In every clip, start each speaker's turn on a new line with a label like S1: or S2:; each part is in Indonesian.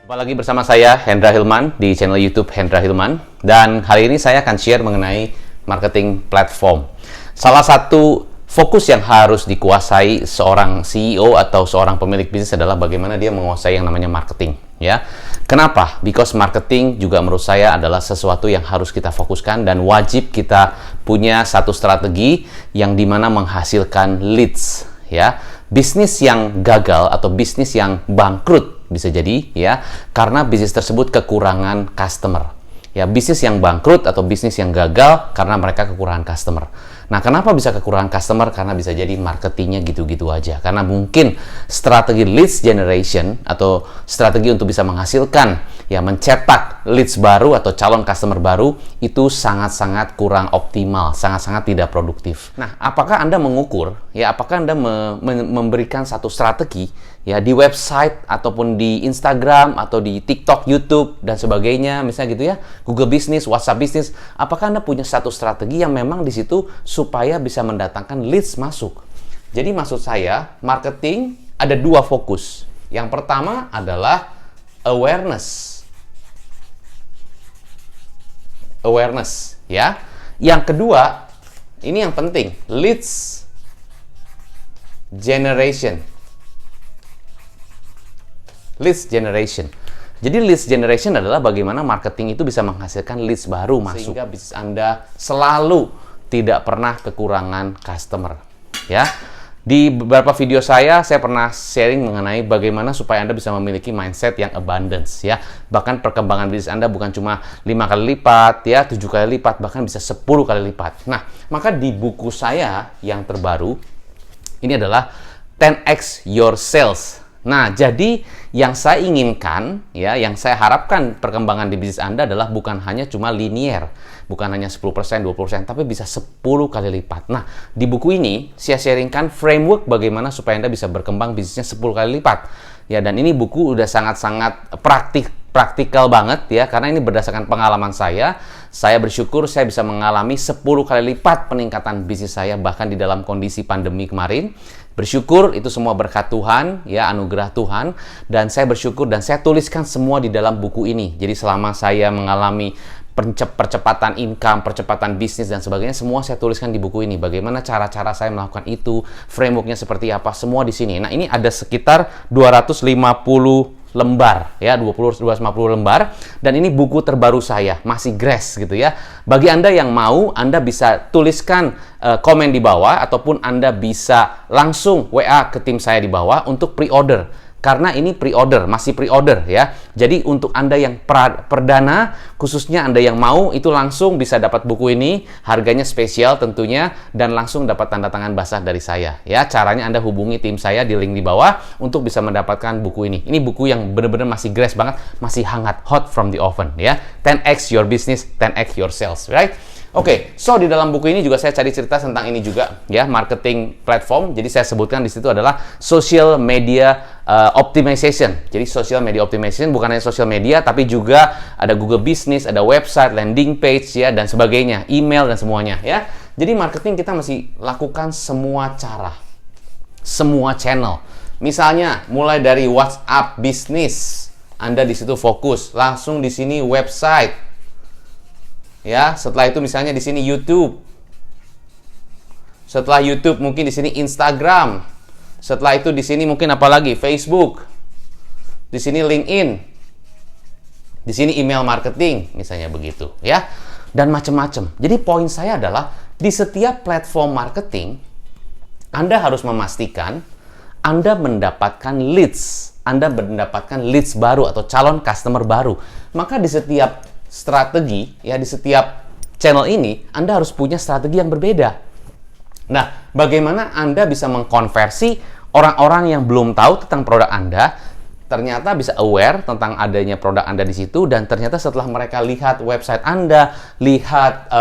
S1: Jumpa lagi bersama saya Hendra Hilman di channel YouTube Hendra Hilman, dan hari ini saya akan share mengenai marketing platform. Salah satu fokus yang harus dikuasai seorang CEO atau seorang pemilik bisnis adalah bagaimana dia menguasai yang namanya marketing, ya. Kenapa? Because marketing juga menurut saya adalah sesuatu yang harus kita fokuskan dan wajib kita punya satu strategi yang dimana menghasilkan leads, ya. Bisnis yang gagal atau bisnis yang bangkrut bisa jadi, ya, karena bisnis tersebut kekurangan customer. Ya, bisnis yang bangkrut atau bisnis yang gagal karena mereka kekurangan customer. Nah, kenapa bisa kekurangan customer? Karena bisa jadi marketingnya gitu-gitu aja. Karena mungkin strategi leads generation atau strategi untuk bisa menghasilkan, ya, mencetak leads baru atau calon customer baru itu sangat-sangat kurang optimal, sangat-sangat tidak produktif. Nah, apakah Anda mengukur, ya, apakah Anda memberikan satu strategi, ya, di website ataupun di Instagram atau di TikTok, YouTube dan sebagainya, misalnya gitu ya, Google Business, WhatsApp Business, apakah Anda punya satu strategi yang memang di situ supaya bisa mendatangkan leads masuk? Jadi maksud saya, marketing ada dua fokus. Yang pertama adalah awareness. Awareness, ya. Yang kedua, ini yang penting, leads generation. Leads generation. Jadi leads generation adalah bagaimana marketing itu bisa menghasilkan leads baru masuk sehingga bisnis Anda selalu tidak pernah kekurangan customer, ya. Di beberapa video saya pernah sharing mengenai bagaimana supaya Anda bisa memiliki mindset yang abundance, ya. Bahkan perkembangan bisnis Anda bukan cuma 5 kali lipat, ya, 7 kali lipat, bahkan bisa 10 kali lipat. Nah, maka di buku saya yang terbaru ini adalah 10x your sales. Nah, jadi yang saya inginkan, ya, yang saya harapkan perkembangan di bisnis Anda adalah bukan hanya cuma linear, bukan hanya 10%, 20%, tapi bisa 10 kali lipat. Nah, di buku ini saya sharingkan framework bagaimana supaya Anda bisa berkembang bisnisnya 10 kali lipat. Ya, dan ini buku udah sangat-sangat praktikal banget, ya, karena ini berdasarkan pengalaman saya. Saya bersyukur saya bisa mengalami 10 kali lipat peningkatan bisnis saya bahkan di dalam kondisi pandemi kemarin. Bersyukur itu semua berkat Tuhan, ya, anugerah Tuhan, dan saya bersyukur dan saya tuliskan semua di dalam buku ini. Jadi selama saya mengalami percepatan income, percepatan bisnis dan sebagainya, semua saya tuliskan di buku ini. Bagaimana cara-cara saya melakukan itu, frameworknya seperti apa, semua di sini. Nah, ini ada sekitar 250 lembar, ya, 250 lembar, dan ini buku terbaru saya, masih grass gitu, ya. Bagi Anda yang mau, Anda bisa tuliskan komen di bawah ataupun Anda bisa langsung WA ke tim saya di bawah untuk pre-order. Karena ini pre-order, masih pre-order, ya. Jadi untuk Anda yang perdana, khususnya Anda yang mau, itu langsung bisa dapat buku ini, harganya spesial tentunya, dan langsung dapat tanda tangan basah dari saya, ya. Caranya Anda hubungi tim saya di link di bawah untuk bisa mendapatkan buku ini. Ini buku yang benar-benar masih fresh banget, masih hangat, hot from the oven, ya. 10x your business, 10x your sales, right? Oke, so di dalam buku ini juga saya cari cerita tentang ini juga, ya, marketing platform. Jadi saya sebutkan di situ adalah social media optimization. Jadi social media optimization bukan hanya social media, tapi juga ada Google Business, ada website, landing page, ya, dan sebagainya, email dan semuanya, ya. Jadi marketing kita masih lakukan semua cara, semua channel. Misalnya mulai dari WhatsApp Business, Anda di situ fokus, langsung di sini website. Ya, setelah itu misalnya di sini YouTube. Setelah YouTube mungkin di sini Instagram. Setelah itu di sini mungkin apa lagi? Facebook. Di sini LinkedIn. Di sini email marketing, misalnya begitu, ya. Dan macam-macam. Jadi poin saya adalah di setiap platform marketing Anda harus memastikan Anda mendapatkan leads. Anda mendapatkan leads baru atau calon customer baru. Maka di setiap strategi, ya, di setiap channel ini Anda harus punya strategi yang berbeda. Nah, bagaimana Anda bisa mengkonversi orang-orang yang belum tahu tentang produk Anda, ternyata bisa aware tentang adanya produk Anda di situ, dan ternyata setelah mereka lihat website Anda, lihat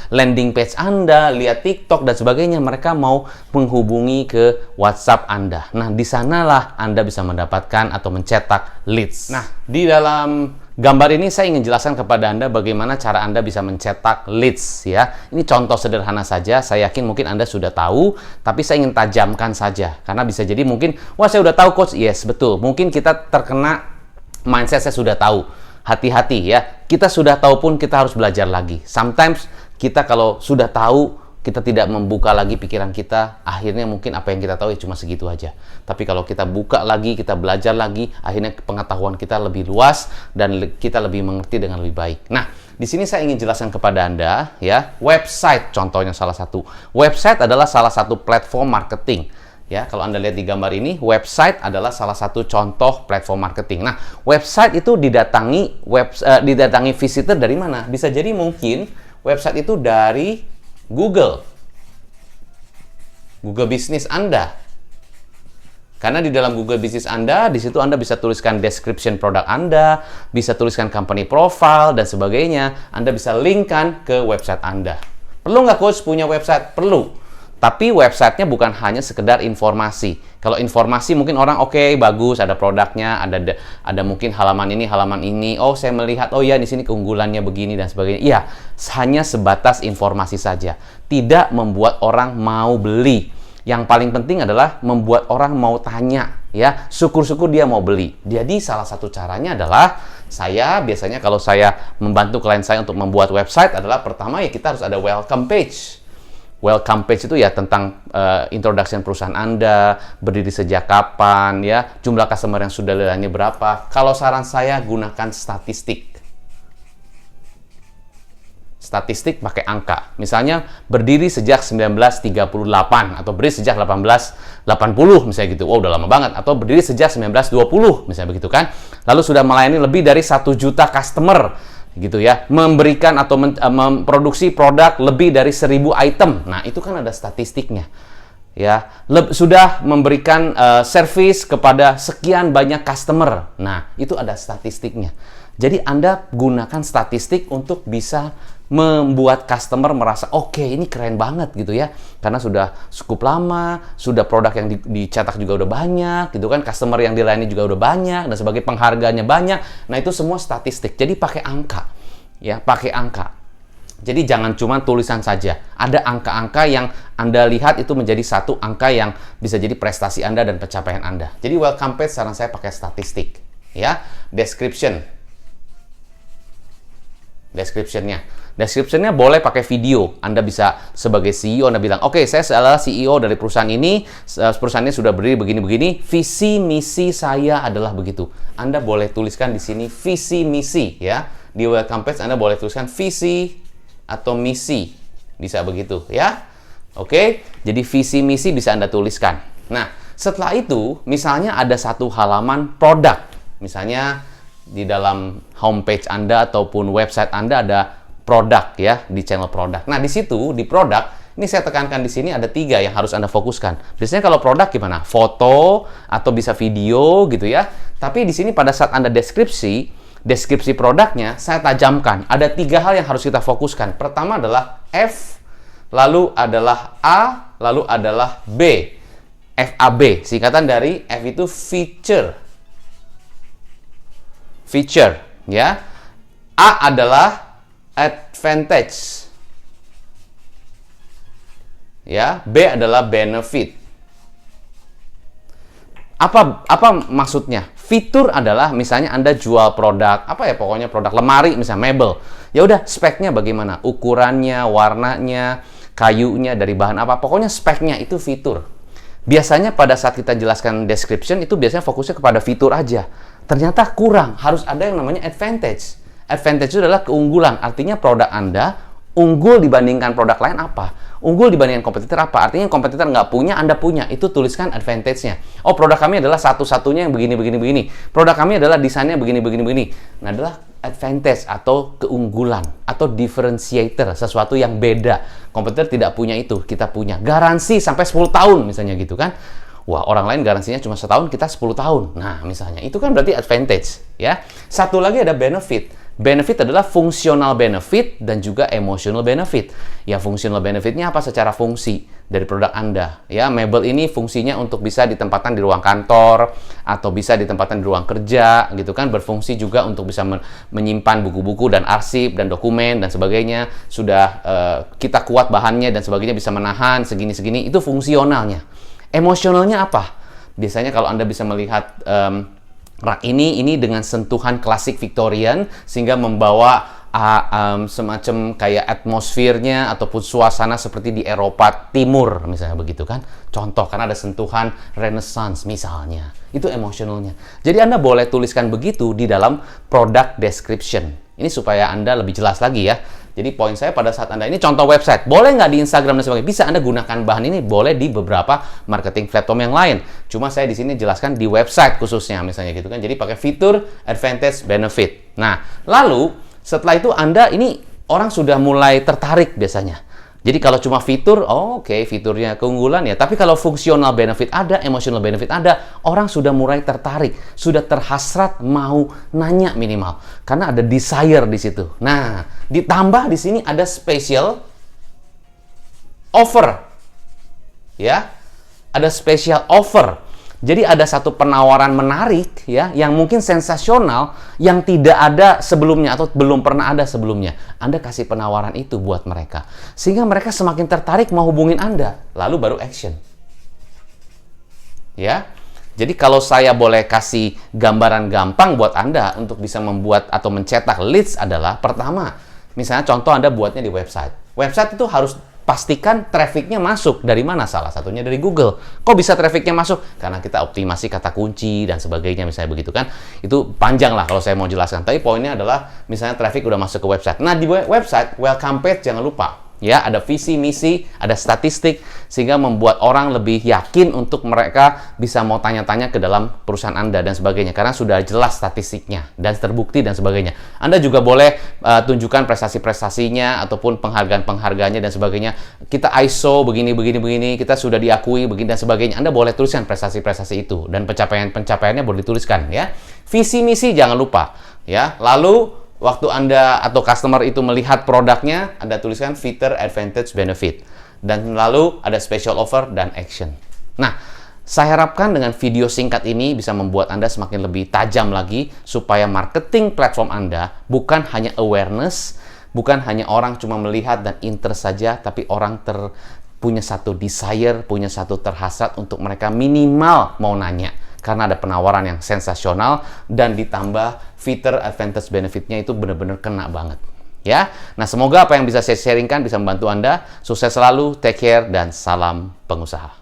S1: landing page Anda, lihat TikTok dan sebagainya, mereka mau menghubungi ke WhatsApp Anda. Nah, di sanalah Anda bisa mendapatkan atau mencetak leads. Nah, di dalam gambar ini saya ingin jelaskan kepada Anda bagaimana cara Anda bisa mencetak leads, ya. Ini contoh sederhana saja, saya yakin mungkin Anda sudah tahu, tapi saya ingin tajamkan saja. Karena bisa jadi mungkin, wah, saya udah tahu, Coach. Yes, betul. Mungkin kita terkena mindset saya sudah tahu. Hati-hati ya, kita sudah tahu pun kita harus belajar lagi. Sometimes kita kalau sudah tahu, kita tidak membuka lagi pikiran kita, akhirnya mungkin apa yang kita tahu ya cuma segitu aja. Tapi kalau kita buka lagi, kita belajar lagi, akhirnya pengetahuan kita lebih luas dan kita lebih mengerti dengan lebih baik. Nah, di sini saya ingin jelaskan kepada Anda ya, website contohnya salah satu. Website adalah salah satu platform marketing. Ya, kalau Anda lihat di gambar ini, website adalah salah satu contoh platform marketing. Nah, website itu didatangi visitor dari mana? Bisa jadi mungkin website itu dari Google bisnis Anda. Karena di dalam Google bisnis Anda, di situ Anda bisa tuliskan description produk Anda, bisa tuliskan company profile dan sebagainya. Anda bisa linkkan ke website Anda. Perlu nggak coach punya website? Perlu. Tapi websitenya bukan hanya sekedar informasi. Kalau informasi mungkin orang oke, bagus, ada produknya, ada mungkin halaman ini. Oh, saya melihat, oh ya di sini keunggulannya begini dan sebagainya. Iya, hanya sebatas informasi saja. Tidak membuat orang mau beli. Yang paling penting adalah membuat orang mau tanya, ya. Syukur-syukur dia mau beli. Jadi salah satu caranya adalah saya biasanya kalau saya membantu klien saya untuk membuat website adalah pertama ya kita harus ada welcome page. Welcome page itu ya tentang introduction perusahaan Anda, berdiri sejak kapan, ya, jumlah customer yang sudah layani berapa. Kalau saran saya gunakan statistik. Statistik pakai angka. Misalnya berdiri sejak 1938 atau berdiri sejak 1880 misalnya gitu. Wow, udah lama banget. Atau berdiri sejak 1920 misalnya begitu kan. Lalu sudah melayani lebih dari 1 juta customer gitu ya, memberikan atau memproduksi produk lebih dari 1000 item. Nah, itu kan ada statistiknya. Ya, sudah memberikan service kepada sekian banyak customer. Nah, itu ada statistiknya. Jadi Anda gunakan statistik untuk bisa membuat customer merasa oke, ini keren banget gitu ya. Karena sudah cukup lama, sudah produk yang dicetak juga udah banyak gitu kan, customer yang dilayani juga udah banyak dan sebagai penghargaannya banyak. Nah, itu semua statistik. Jadi pakai angka. Ya, pakai angka. Jadi jangan cuma tulisan saja. Ada angka-angka yang Anda lihat itu menjadi satu angka yang bisa jadi prestasi Anda dan pencapaian Anda. Jadi welcome page saran saya pakai statistik. Ya, Description-nya boleh pakai video. Anda bisa sebagai CEO, Anda bilang, oke, saya adalah CEO dari perusahaan ini, perusahaan ini sudah berdiri begini-begini, visi misi saya adalah begitu. Anda boleh tuliskan di sini visi misi, ya. Di welcome page Anda boleh tuliskan visi atau misi, bisa begitu, ya. Oke, jadi visi misi bisa Anda tuliskan. Nah, setelah itu, misalnya ada satu halaman produk, misalnya di dalam homepage Anda ataupun website Anda ada produk ya, di channel produk. Nah, di situ di produk ini saya tekankan di sini ada 3 yang harus Anda fokuskan. Biasanya kalau produk gimana? Foto atau bisa video gitu ya. Tapi di sini pada saat Anda deskripsi produknya saya tajamkan. Ada 3 hal yang harus kita fokuskan. Pertama adalah F, lalu adalah A, lalu adalah B. FAB, singkatan dari F itu feature ya. A adalah advantage. Ya, B adalah benefit. Apa maksudnya? Fitur adalah misalnya Anda jual produk, apa ya pokoknya produk lemari misalnya mebel. Ya udah, speknya bagaimana? Ukurannya, warnanya, kayunya dari bahan apa? Pokoknya speknya itu fitur. Biasanya pada saat kita jelaskan description itu biasanya fokusnya kepada fitur aja. Ternyata kurang, harus ada yang namanya advantage. Advantage itu adalah keunggulan, artinya produk Anda unggul dibandingkan produk lain apa? Unggul dibandingkan kompetitor apa? Artinya kompetitor nggak punya, Anda punya. Itu tuliskan advantage-nya. Oh, produk kami adalah satu-satunya yang begini. Produk kami adalah desainnya begini. Nah, adalah advantage atau keunggulan atau differentiator, sesuatu yang beda. Kompetitor tidak punya itu, kita punya. Garansi sampai 10 tahun misalnya gitu kan. Wah, orang lain garansinya cuma setahun, kita 10 tahun. Nah, misalnya, itu kan berarti advantage, ya. Satu lagi ada benefit. Benefit adalah fungsional benefit dan juga emotional benefit. Ya, fungsional benefitnya apa secara fungsi dari produk Anda. Ya, mebel ini fungsinya untuk bisa ditempatkan di ruang kantor atau bisa ditempatkan di ruang kerja, gitu kan. Berfungsi juga untuk bisa menyimpan buku-buku dan arsip dan dokumen dan sebagainya. Sudah kita kuat bahannya dan sebagainya, bisa menahan segini-segini. Itu fungsionalnya. Emosionalnya apa? Biasanya kalau Anda bisa melihat Rak ini dengan sentuhan klasik Victorian sehingga membawa semacam kayak atmosfernya ataupun suasana seperti di Eropa Timur misalnya begitu kan. Contoh karena ada sentuhan Renaissance misalnya. Itu emosionalnya. Jadi Anda boleh tuliskan begitu di dalam product description. Ini supaya Anda lebih jelas lagi ya. Jadi poin saya pada saat Anda ini contoh website. Boleh nggak di Instagram dan sebagainya? Bisa Anda gunakan bahan ini, boleh di beberapa marketing platform yang lain. Cuma saya di sini jelaskan di website khususnya misalnya gitu kan. Jadi pakai fitur, advantage, benefit. Nah, lalu setelah itu Anda ini orang sudah mulai tertarik biasanya. Jadi kalau cuma fitur, oke, fiturnya keunggulan ya. Tapi kalau fungsional benefit ada, emotional benefit ada, orang sudah mulai tertarik, sudah terhasrat mau nanya minimal. Karena ada desire di situ. Nah, ditambah di sini ada special offer. Ya. Ada special offer. Jadi ada satu penawaran menarik ya yang mungkin sensasional yang tidak ada sebelumnya atau belum pernah ada sebelumnya. Anda kasih penawaran itu buat mereka sehingga mereka semakin tertarik mau hubungin Anda, lalu baru action. Ya. Jadi kalau saya boleh kasih gambaran gampang buat Anda untuk bisa membuat atau mencetak leads adalah pertama, misalnya contoh Anda buatnya di website. Website itu harus pastikan trafficnya masuk. Dari mana? Salah satunya dari Google. Kok bisa trafficnya masuk? Karena kita optimasi kata kunci dan sebagainya misalnya begitu kan. Itu panjang lah kalau saya mau jelaskan. Tapi poinnya adalah misalnya traffic udah masuk ke website. Nah di website, welcome page jangan lupa. Ya, ada visi, misi, ada statistik, sehingga membuat orang lebih yakin untuk mereka bisa mau tanya-tanya ke dalam perusahaan Anda dan sebagainya. Karena sudah jelas statistiknya dan terbukti dan sebagainya. Anda juga boleh tunjukkan prestasi-prestasinya ataupun penghargaan-penghargaannya dan sebagainya. Kita ISO begini, kita sudah diakui begini dan sebagainya. Anda boleh tuliskan prestasi-prestasi itu dan pencapaian-pencapaiannya boleh dituliskan ya. Visi, misi jangan lupa ya. Lalu waktu Anda atau customer itu melihat produknya, Anda tuliskan fitur, advantage, benefit. Dan lalu ada special offer dan action. Nah, saya harapkan dengan video singkat ini bisa membuat Anda semakin lebih tajam lagi supaya marketing platform Anda bukan hanya awareness, bukan hanya orang cuma melihat dan interest saja, tapi orang punya satu desire, punya satu terhasrat untuk mereka minimal mau nanya. Karena ada penawaran yang sensasional dan ditambah fitur advantage benefitnya itu benar-benar kena banget. Ya, nah semoga apa yang bisa saya sharingkan bisa membantu Anda. Sukses selalu, take care, dan salam pengusaha.